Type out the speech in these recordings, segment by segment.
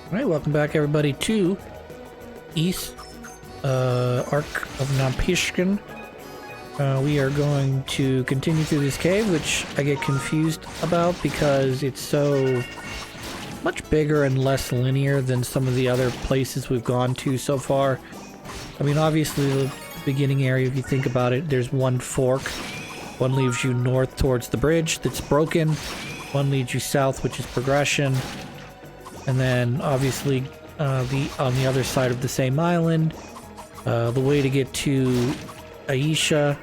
Alright, welcome back everybody to East Ark of Napishtim. We are going to continue through this cave, which I get confused about because it's so much bigger and less linear than some of the other places we've gone to so far. I mean, obviously the beginning area, if you think about it, there's one fork. One leaves you north towards the bridge that's broken. One leads you south, which is progression. And then, obviously, on the other side of the same island, the way to get to Aisha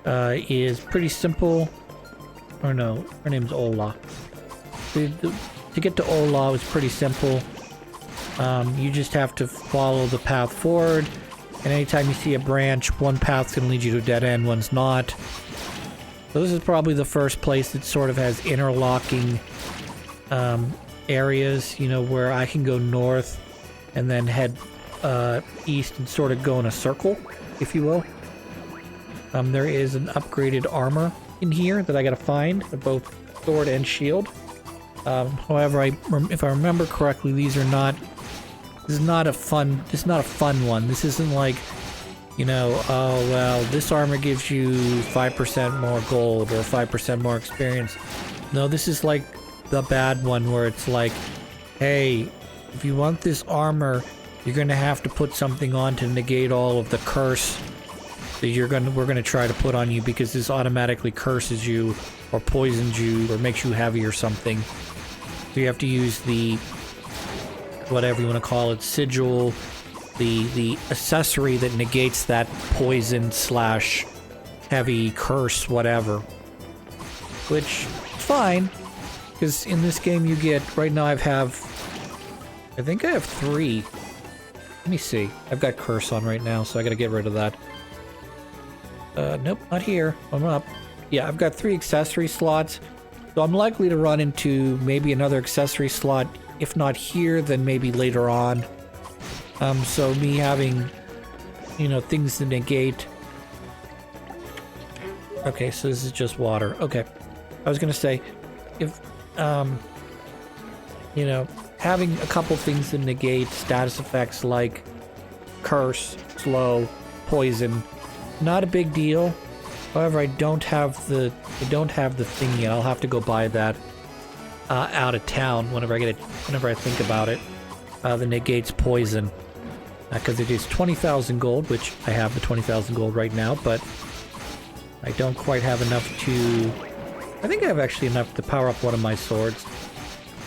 is pretty simple. Or no, her name's Ola. To get to Ola is pretty simple. You just have to follow the path forward. And anytime you see a branch, one path's going to lead you to a dead end, one's not. So this is probably the first place that sort of has interlocking areas, you know, where I can go north and then head east and sort of go in a circle, if you will. There is an upgraded armor in here that I gotta find, both sword and shield. However, if I remember correctly, this is not a fun one. This isn't like, you know, oh well, this armor gives you 5% more gold or 5% more experience. No, this is like the bad one where it's like, hey, if you want this armor, you're gonna have to put something on to negate all of the curse that we're gonna try to put on you, because this automatically curses you or poisons you or makes you heavy or something. So you have to use the, whatever you want to call it, sigil, the accessory that negates that poison slash heavy curse, whatever. Which is fine. Because in this game you get, right now I think I have 3. Let me see. I've got curse on right now, so I gotta get rid of that. Nope, not here. I'm up. Yeah, I've got 3 accessory slots. So I'm likely to run into maybe another accessory slot. If not here, then maybe later on. So me having, you know, things to negate. Okay, so this is just water. Okay. I was gonna say, if you know, having a couple things to negate status effects like curse, slow, poison, not a big deal. However, I don't have the thing yet. I'll have to go buy that out of town whenever I think about it. The negates poison, because it is 20,000 gold, which I have the 20,000 gold right now, but I don't quite have enough to. I think I have actually enough to power up one of my swords.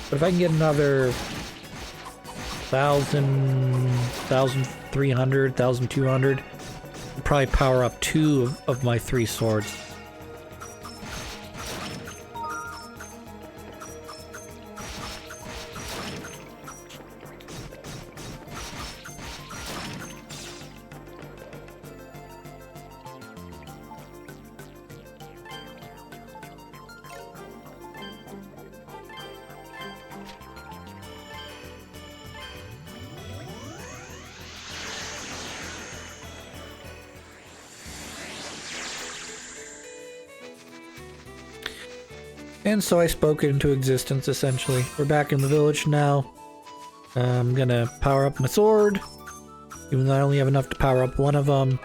But if I can get another 1,000, 1,300, 1,200, I'll probably power up 2 of my 3 swords. And so I spoke it into existence, essentially. We're back in the village now. I'm gonna power up my sword, even though I only have enough to power up one of them.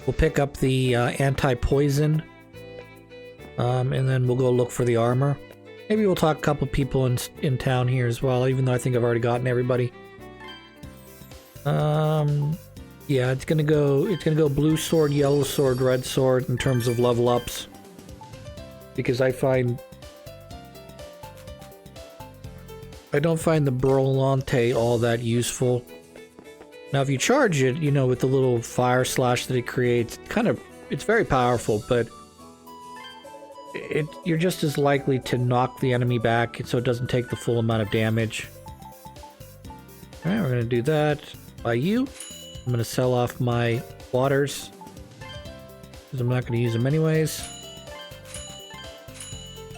We'll pick up the anti-poison, and then we'll go look for the armor. Maybe we'll talk to a couple people in town here as well, even though I think I've already gotten everybody. Yeah, it's gonna go blue sword, yellow sword, red sword in terms of level ups, because I don't find the Brolante all that useful. Now, if you charge it, you know, with the little fire slash that it creates, it's very powerful, but you're just as likely to knock the enemy back, so it doesn't take the full amount of damage. Alright, we're gonna do that by you. I'm gonna sell off my waters, because I'm not gonna use them anyways.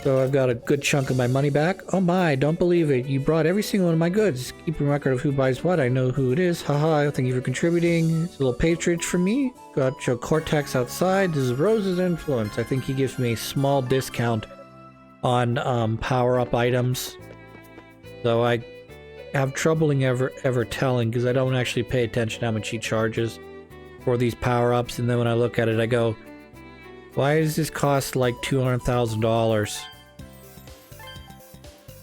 So I've got a good chunk of my money back. Oh my, don't believe it. You brought every single one of my goods. Keeping record of who buys what. I know who it is. Haha, thank you for contributing. It's a little patronage from me. Got your Cortex outside. This is Rose's influence. I think he gives me a small discount on power-up items. So I have trouble ever telling because I don't actually pay attention how much he charges for these power-ups, and then when I look at it, I go, why does this cost like $200,000?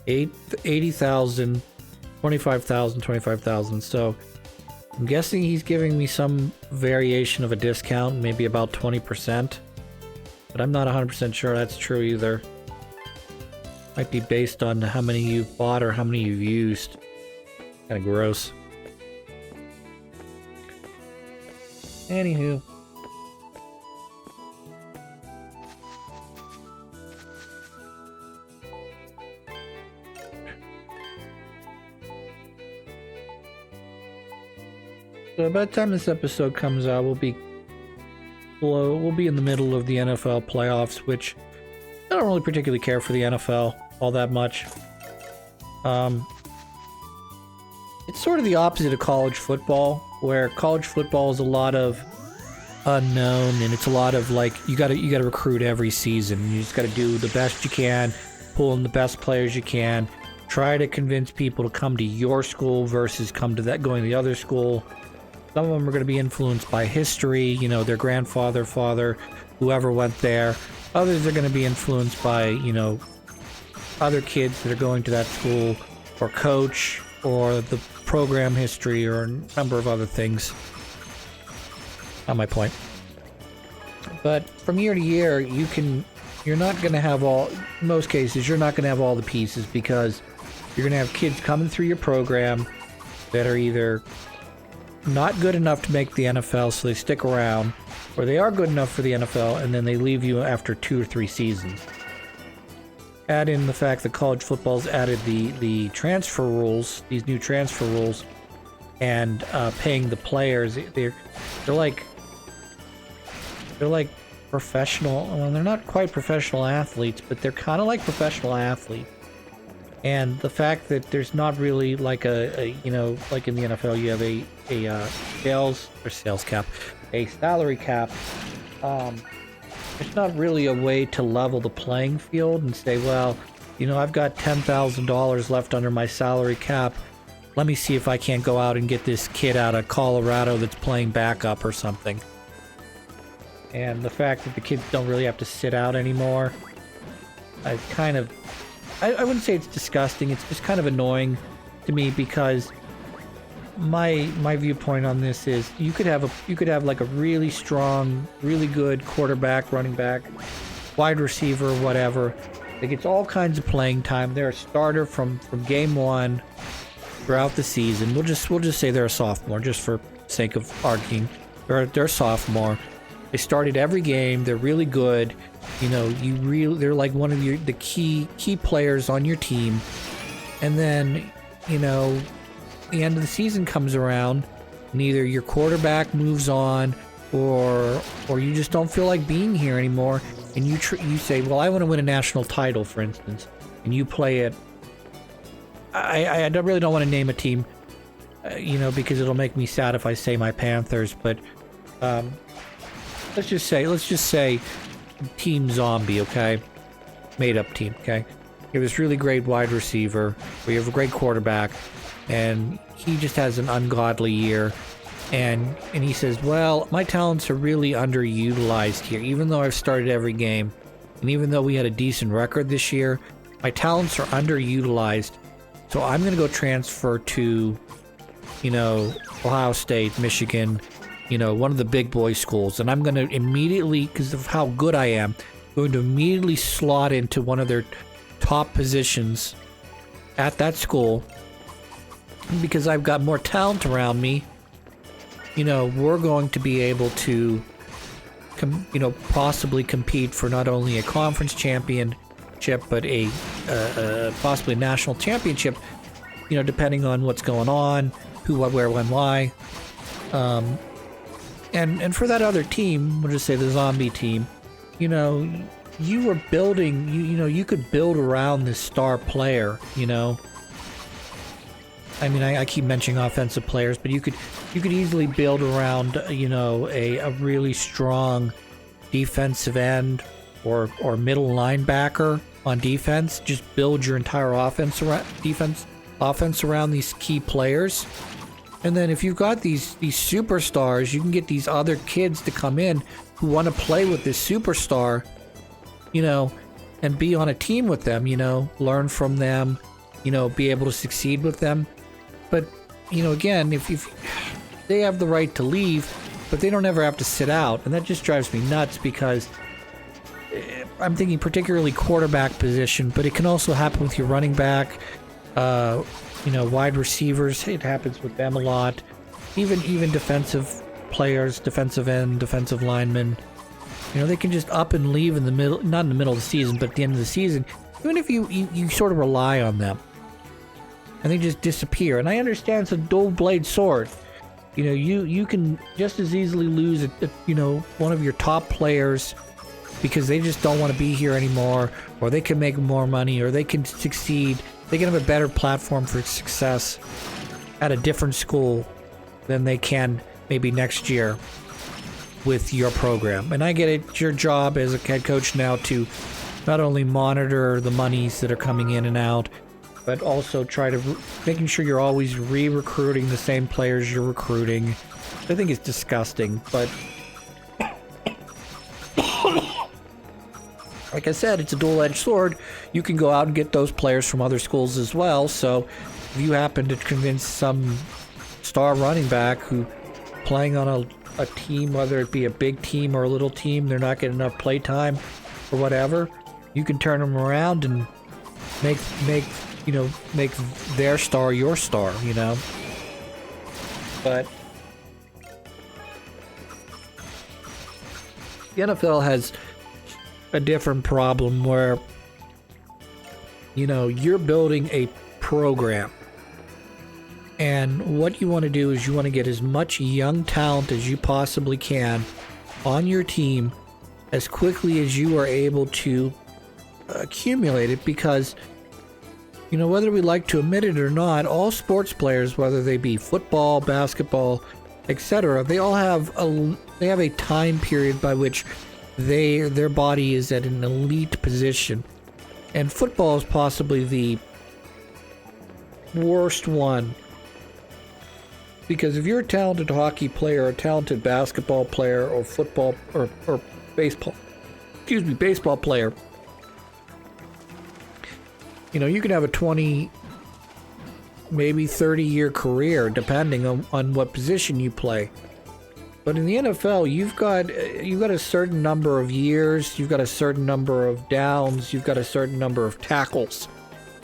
80,000, 25,000, 25,000. So I'm guessing he's giving me some variation of a discount, maybe about 20%, but I'm not 100% sure that's true either. Might be based on how many you've bought or how many you've used. Kind of gross. Anywho. So by the time this episode comes out, we'll be in the middle of the NFL playoffs, which I don't really particularly care for the NFL all that much. It's sort of the opposite of college football, where college football is a lot of unknown, and it's a lot of like you gotta recruit every season. You just gotta do the best you can, pull in the best players you can, try to convince people to come to your school versus going to the other school. Some of them are going to be influenced by history, you know, their grandfather, father, whoever went there. Others are going to be influenced by, you know, other kids that are going to that school, or coach, or the program history, or a number of other things. Not my point. But from year to year, you're not going to have in most cases, you're not going to have all the pieces, because you're going to have kids coming through your program that are either not good enough to make the NFL, so they stick around, or they are good enough for the NFL and then they leave you after 2 or 3 seasons. Add in the fact that college football's added the transfer rules, these new transfer rules, and paying the players. They're like professional. Well, they're not quite professional athletes, but they're kind of like professional athletes. And the fact that there's not really like a you know, like in the NFL, you have a salary cap. There's not really a way to level the playing field and say, well, you know, I've got $10,000 left under my salary cap. Let me see if I can't go out and get this kid out of Colorado that's playing backup or something. And the fact that the kids don't really have to sit out anymore, I wouldn't say it's disgusting. It's just kind of annoying to me, because my viewpoint on this is you could have like a really strong, really good quarterback, running back, wide receiver, whatever, that gets all kinds of playing time. They're a starter from game one throughout the season. We'll just say they're a sophomore, just for sake of arguing. They're a sophomore. They started every game. They're really good. You know, they're like one of the key players on your team. And then, you know, the end of the season comes around, and either your quarterback moves on, or you just don't feel like being here anymore, and you say, well, I want to win a national title, for instance, and you play it. I really don't want to name a team, you know, because it'll make me sad if I say my Panthers, but let's just say Team Zombie, okay? Made up team, okay? You have this really great wide receiver, or you have a great quarterback, and he just has an ungodly year, and he says, well, my talents are really underutilized here, even though I've started every game, and even though we had a decent record this year, my talents are underutilized, so I'm going to go transfer to, you know, Ohio State, Michigan, you know, one of the big boy schools, and I'm going to immediately, because of how good I am, going to immediately slot into one of their top positions at that school, because I've got more talent around me. You know, we're going to be able to, you know, possibly compete for not only a conference championship, but a possibly a national championship, you know, depending on what's going on, who, what, where, when, why. And for that other team, we'll just say the zombie team, you know, you were building, you know, you could build around this star player, you know. I mean, I keep mentioning offensive players, but you could easily build around, you know, a really strong defensive end or middle linebacker on defense. Just build your entire defense offense around these key players. And then if you've got these superstars, you can get these other kids to come in who want to play with this superstar, you know, and be on a team with them, you know, learn from them, you know, be able to succeed with them. But, you know, again, if they have the right to leave, but they don't ever have to sit out. And that just drives me nuts because I'm thinking particularly quarterback position, but it can also happen with your running back, you know, wide receivers. It happens with them a lot. Even defensive players, defensive end, defensive linemen. You know, they can just up and leave in the middle, not in the middle of the season, but at the end of the season. Even if you sort of rely on them. And they just disappear. And I understand it's a dual blade sword. You know, you can just as easily lose, you know, one of your top players because they just don't want to be here anymore, or they can make more money, or they can succeed. They can have a better platform for success at a different school than they can maybe next year with your program. And I get it, it's your job as a head coach now to not only monitor the monies that are coming in and out, but also try to making sure you're always re-recruiting the same players you're recruiting. I think it's disgusting, but like I said, it's a dual-edged sword. You can go out and get those players from other schools as well. So if you happen to convince some star running back who playing on a team, whether it be a big team or a little team, they're not getting enough play time or whatever, you can turn them around and make their star your star, you know. But the NFL has a different problem where, you know, you're building a program, and what you want to do is you want to get as much young talent as you possibly can on your team as quickly as you are able to accumulate it, because, you know, whether we like to admit it or not, all sports players, whether they be football, basketball, etc., they all have a time period by which their body is at an elite position. And football is possibly the worst one, because if you're a talented hockey player, a talented basketball player, or football or baseball player, you know, you can have a 20, maybe 30-year career depending on what position you play. But in the NFL, you've got a certain number of years, you've got a certain number of downs, you've got a certain number of tackles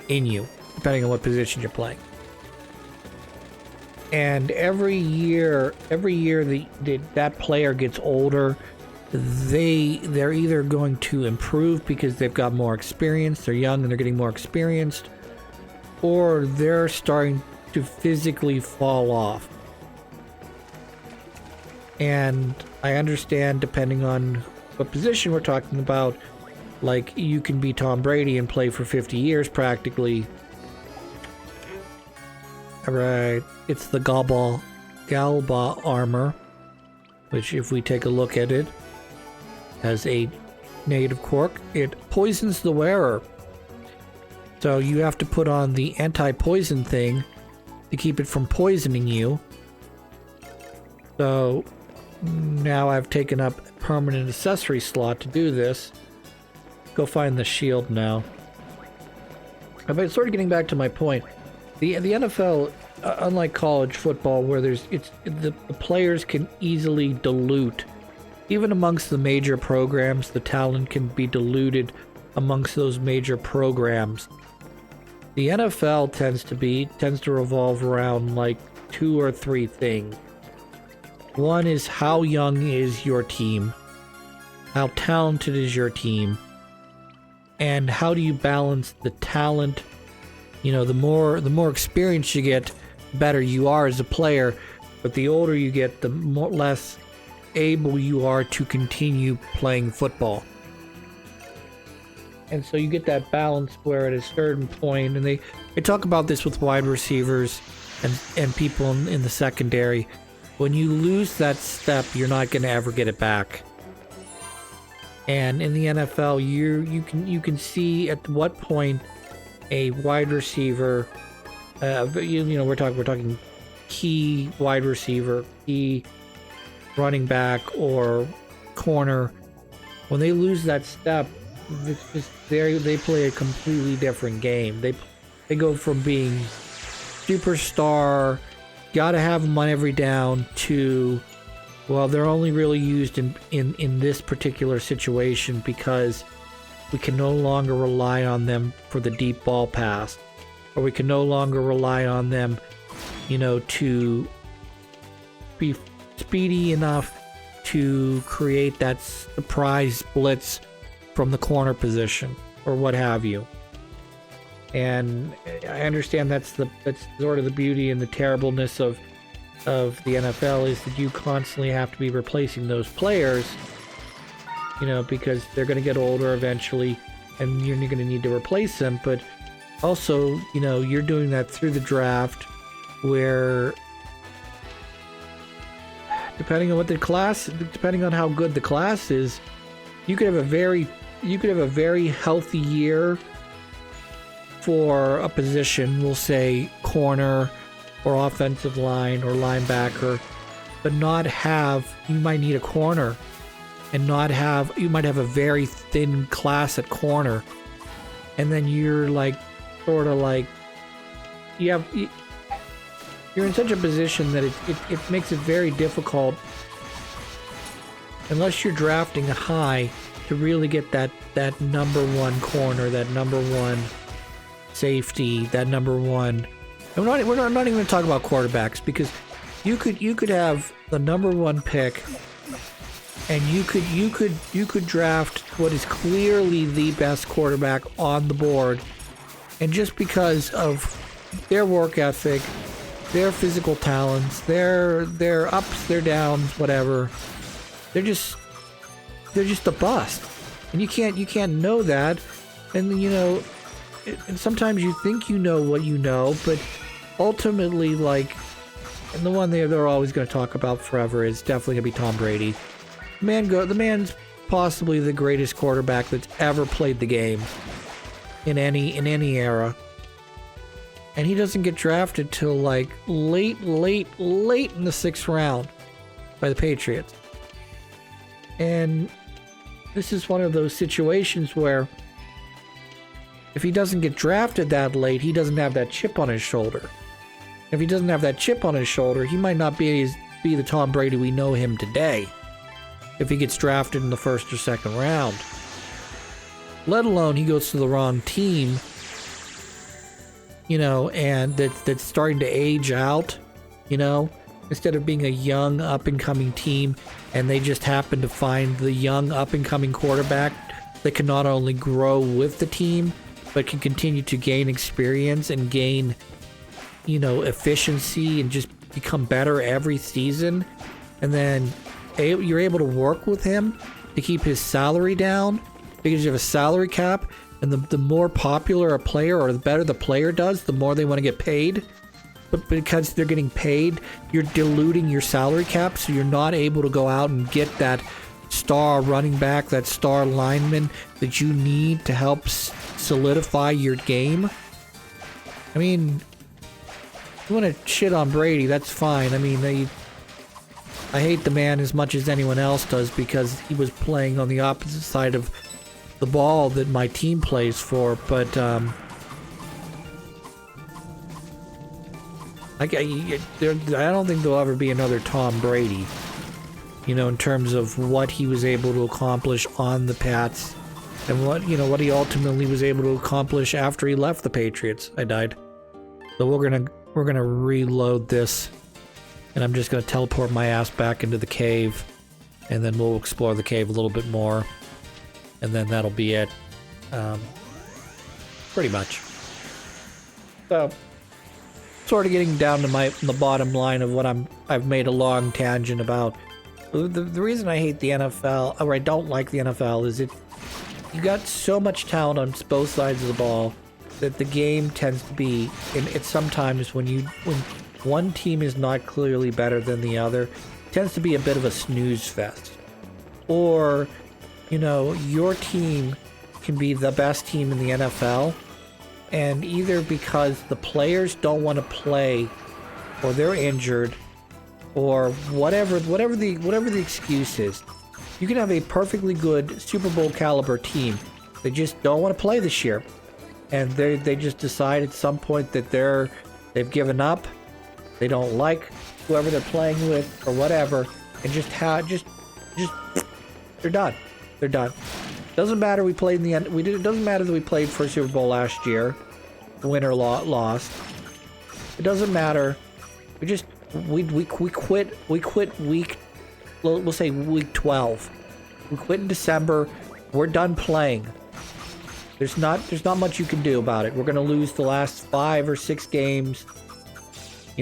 in you, depending on what position you're playing. And every year that player gets older, they're either going to improve because they've got more experience, they're young and they're getting more experienced, or they're starting to physically fall off. And I understand, depending on what position we're talking about, like, you can be Tom Brady and play for 50 years practically. Alright, it's the Galba armor, which, if we take a look at it, has a negative quirk. It poisons the wearer. So you have to put on the anti-poison thing to keep it from poisoning you. So now I've taken up a permanent accessory slot to do this. Go find the shield now. But sort of getting back to my point, the NFL, unlike college football, where the players can easily dilute, even amongst the major programs, the talent can be diluted amongst those major programs. The NFL tends to revolve around like 2 or 3 things. One is, how young is your team? How talented is your team? And how do you balance the talent? You know, the more experience you get, the better you are as a player, but the older you get, the less able you are to continue playing football. And so you get that balance where at a certain point, and they talk about this with wide receivers and people in the secondary, when you lose that step, you're not going to ever get it back. And in the NFL, you can see at what point a wide receiver We're talking key wide receiver, key running back, or corner. When they lose that step, it's just they play a completely different game. They go from being superstar, gotta have them on every down, to, well, they're only really used in this particular situation because we can no longer rely on them for the deep ball pass, or we can no longer rely on them, to be speedy enough to create that surprise blitz from the corner position or what have you. And I understand that's sort of the beauty and the terribleness of the NFL, is that you constantly have to be replacing those players, because they're going to get older eventually and you're going to need to replace them. But also, you're doing that through the draft, where depending on how good the class is, you could have a very healthy year for a position, we'll say corner or offensive line or linebacker, but you might need a corner and you might have a very thin class at corner, and then you're you're in such a position that it makes it very difficult, unless you're drafting high, to really get that number one corner, that number one safety, that number one. And we're not even going to talk about quarterbacks, because you could have the number one pick, and you could draft what is clearly the best quarterback on the board, and just because of their work ethic, their physical talents, their ups, their downs, whatever, they're just a bust, and you can't know that. And and sometimes you think you know what you know, but ultimately, and the one they're always going to talk about forever is definitely going to be Tom Brady. The man's possibly the greatest quarterback that's ever played the game in any era. And he doesn't get drafted till late in the 6th round by the Patriots. And this is one of those situations where if he doesn't get drafted that late, he doesn't have that chip on his shoulder. If he doesn't have that chip on his shoulder, he might not be the Tom Brady we know him today if he gets drafted in the 1st or 2nd round. Let alone he goes to the wrong team, and that's starting to age out, instead of being a young up-and-coming team, and they just happen to find the young up-and-coming quarterback that can not only grow with the team, but can continue to gain experience and gain, efficiency and just become better every season. And then you're able to work with him to keep his salary down, because you have a salary cap, and the more popular a player, or the better the player does, the more they want to get paid. But because they're getting paid, you're diluting your salary cap, so you're not able to go out and get that star running back, that star lineman that you need to help solidify your game. I mean, you want to shit on Brady, that's fine. I mean, I hate the man as much as anyone else does, because he was playing on the opposite side of the ball that my team plays for, but I don't think there'll ever be another Tom Brady, in terms of what he was able to accomplish on the Pats, and what he ultimately was able to accomplish after he left the Patriots. I died. So we're gonna reload this, and I'm just gonna teleport my ass back into the cave, and then we'll explore the cave a little bit more. And then that'll be it, pretty much. So, sort of getting down to the bottom line of what I've made a long tangent about. The reason I hate the NFL, or I don't like the NFL, is you got so much talent on both sides of the ball that the game tends to be, and it's sometimes when one team is not clearly better than the other, it tends to be a bit of a snooze fest. Or your team can be the best team in the NFL, And either because the players don't want to play, or they're injured, or whatever the excuse is. You can have a perfectly good Super Bowl caliber team. They just don't want to play this year. And they just decide at some point that they've given up. They don't like whoever they're playing with or whatever, and just they're done. They're done. Doesn't matter we played in the end. It doesn't matter that we played for a Super Bowl last year, win or lost. It doesn't matter. We quit week. We'll say week 12. We quit in December. We're done playing. There's not much you can do about it. We're gonna lose the last 5 or 6 games,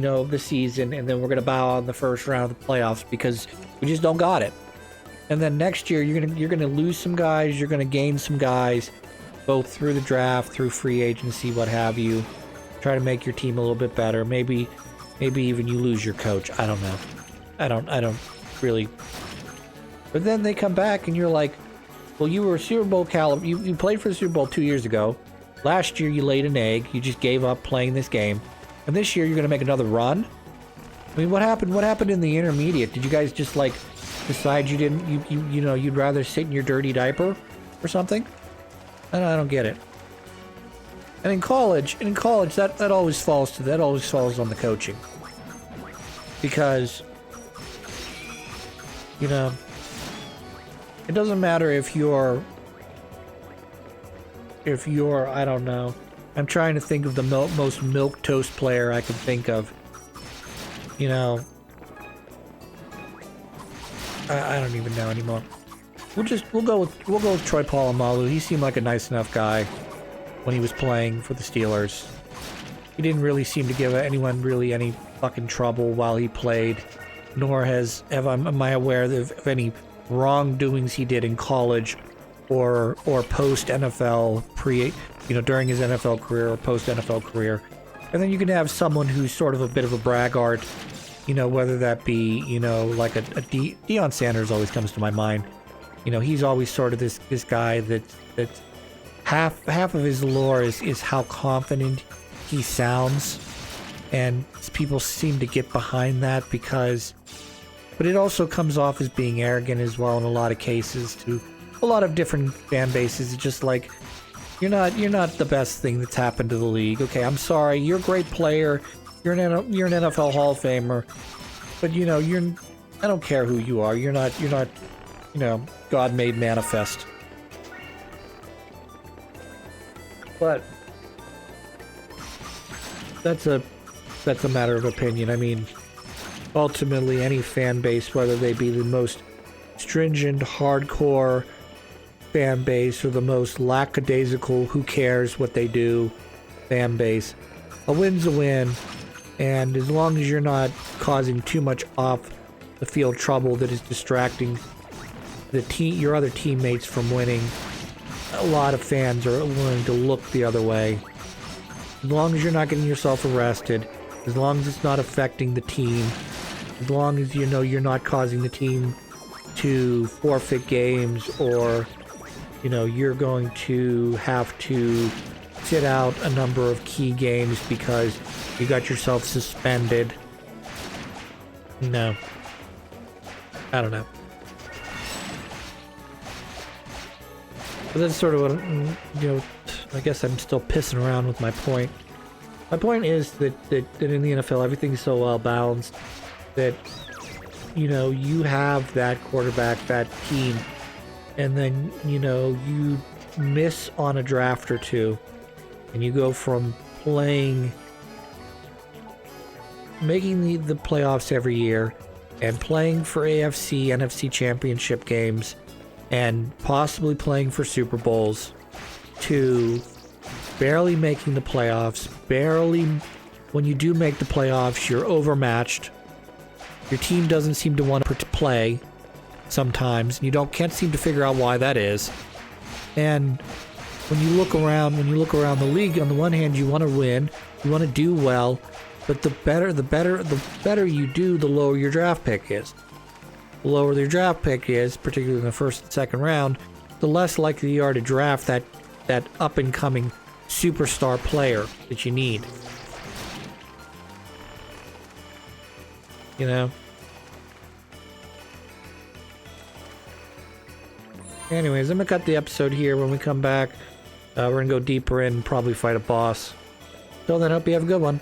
of the season, and then we're gonna bow out in the first round of the playoffs because we just don't got it. And then next year you're gonna lose some guys. You're gonna gain some guys, both through the draft, through free agency, what have you. Try to make your team a little bit better. Maybe even you lose your coach. I don't know. I don't really. But then they come back and you're like, well, you were a Super Bowl caliber. You played for the Super Bowl 2 years ago. Last year you laid an egg. You just gave up playing this game. And this year you're going to make another run? I mean, what happened? What happened in the intermediate? Did you guys just like decide you didn't you'd rather sit in your dirty diaper or something? I don't get it. And in college that always falls on the coaching. Because it doesn't matter if you're I don't know. I'm trying to think of the most milquetoast player I can think of. I don't even know anymore. We'll go with Troy Polamalu. He seemed like a nice enough guy when he was playing for the Steelers. He didn't really seem to give anyone really any fucking trouble while he played, nor am I aware of any wrongdoings he did in college or post NFL, during his NFL career or post NFL career. And then you can have someone who's sort of a bit of a braggart, whether that be, like a Deion Sanders always comes to my mind. He's always sort of this guy that half of his lore is how confident he sounds, and people seem to get behind that but it also comes off as being arrogant as well in a lot of cases to a lot of different fan bases. It's just like, you're not the best thing that's happened to the league. Okay, I'm sorry, you're a great player, you're an NFL Hall of Famer, but I don't care who you are. You're not God made manifest. But that's a matter of opinion. I mean, ultimately any fan base, whether they be the most stringent, hardcore fan base or the most lackadaisical, who cares what they do fan base, a win's a win. And as long as you're not causing too much off the field trouble that is distracting your other teammates from winning, a lot of fans are willing to look the other way. As long as you're not getting yourself arrested, as long as it's not affecting the team, as long as you're not causing the team to forfeit games, or you're going to have to sit out a number of key games because you got yourself suspended. No. I don't know. But that's sort of what, I guess I'm still pissing around with my point. My point is that in the NFL, everything's so well balanced that, you have that quarterback, that team, and then, you miss on a draft or two, and you go from making the playoffs every year, and playing for AFC, NFC championship games, and possibly playing for Super Bowls, to barely making the playoffs, when you do make the playoffs, you're overmatched. Your team doesn't seem to want to play sometimes, and you can't seem to figure out why that is. And when you look around the league, on the one hand, you want to win, you want to do well, but the better you do, the lower your draft pick is. The lower your draft pick is, particularly in the first and second round, the less likely you are to draft that up and coming superstar player that you need. You know? Anyways, I'm gonna cut the episode here. When we come back, we're gonna go deeper in, probably fight a boss. Till then, hope you have a good one.